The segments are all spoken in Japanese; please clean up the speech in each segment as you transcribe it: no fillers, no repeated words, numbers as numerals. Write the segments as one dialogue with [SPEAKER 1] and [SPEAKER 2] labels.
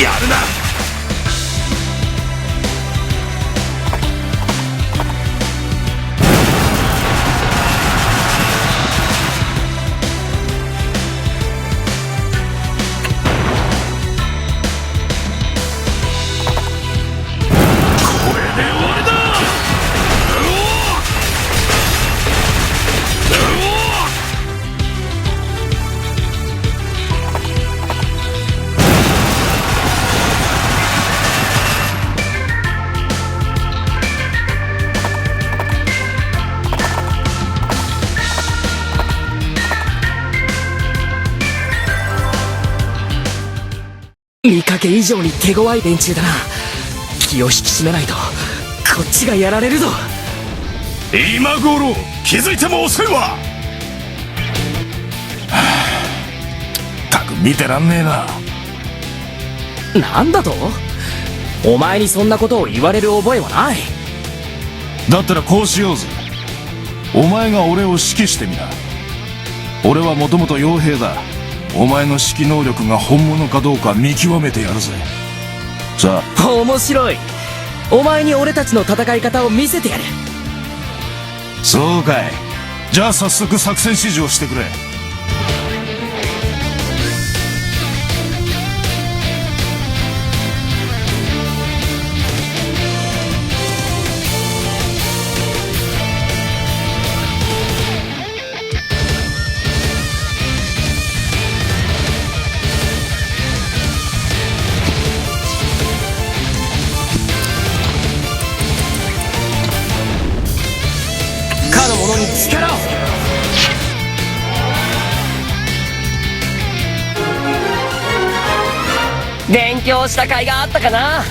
[SPEAKER 1] やるな。
[SPEAKER 2] 見かけ以上に手強い連中だな。気を引き締めないとこっちがやられるぞ。
[SPEAKER 1] 今頃気づいても遅いわ。ったく見てらんねえな。
[SPEAKER 2] なんだと？お前にそんなことを言われる覚えはない。
[SPEAKER 1] だったらこうしようぜ。お前が俺を指揮してみな。俺はもともと傭兵だ。お前の指揮能力が本物かどうか見極めてやるぜ。さあ。
[SPEAKER 2] 面白い。お前に俺たちの戦い方を見せてやる。
[SPEAKER 1] そうかい。じゃあ早速作戦指示をしてくれ。
[SPEAKER 2] かの者に力を。勉強した甲斐があったかな。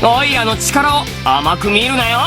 [SPEAKER 2] おいらの力を甘く見るなよ。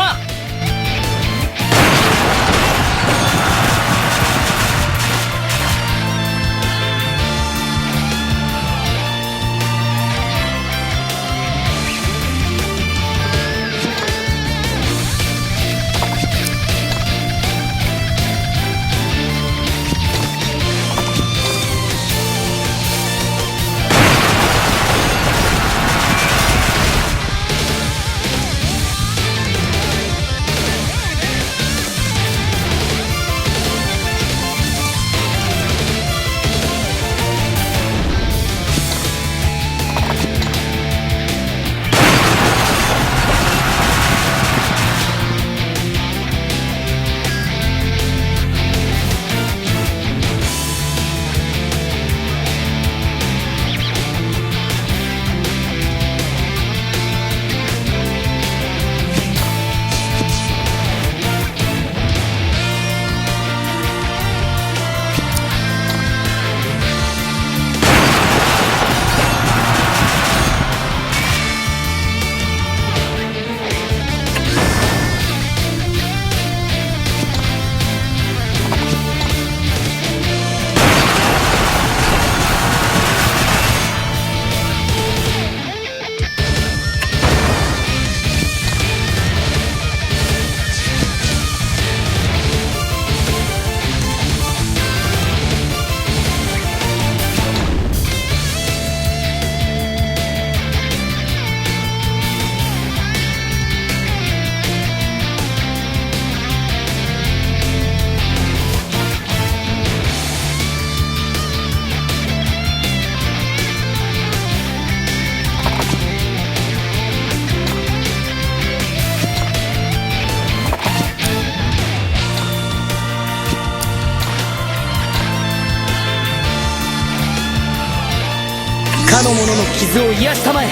[SPEAKER 2] かの者の傷を癒したまえ。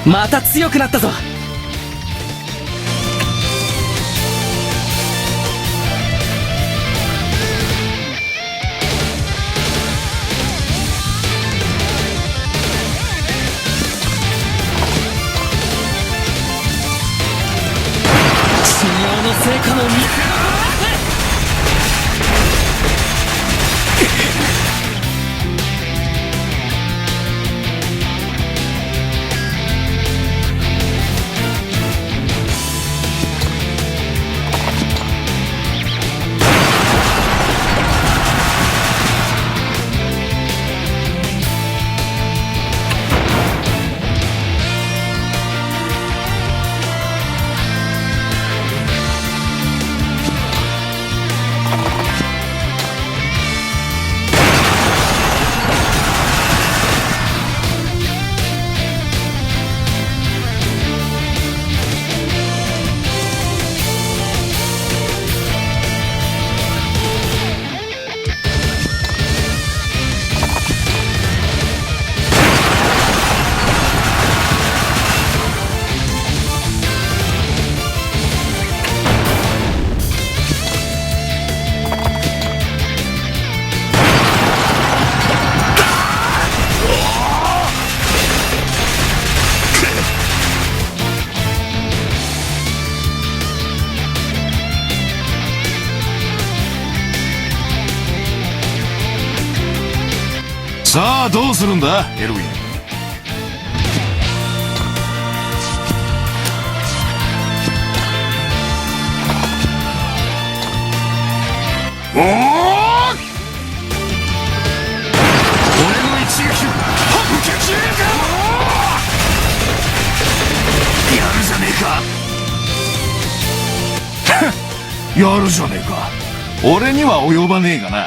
[SPEAKER 2] また強くなったぞ。修行の成果も見せろ。
[SPEAKER 1] さあどうするんだエルウィン。おお、俺の一撃受け切れるか。やるじゃねえかやるじゃねえか。俺には及ばねえがな。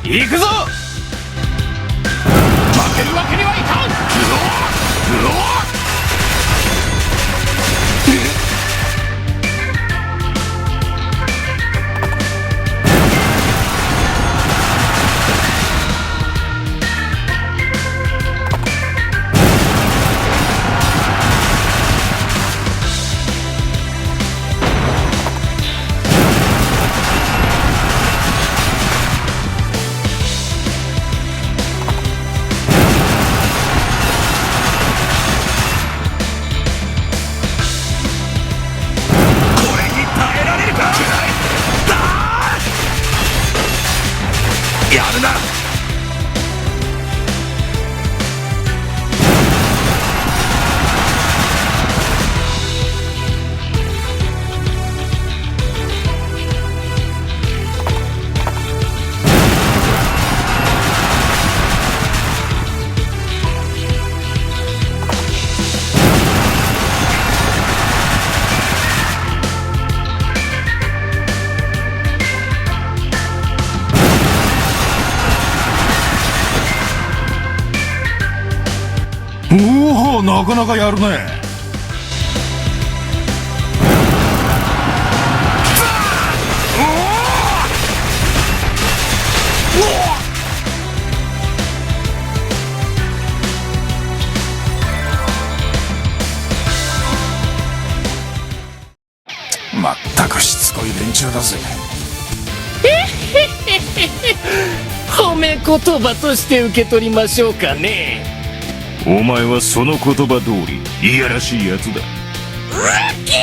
[SPEAKER 1] 行くぞ。負けるわけにはいかん。やるな。おお、なかなかやるね。まったくしつこい連中だぜ。
[SPEAKER 2] 褒め言葉として受け取りましょうかね。
[SPEAKER 1] お前はその言葉通りいやらしいやつだ。
[SPEAKER 2] ラッキー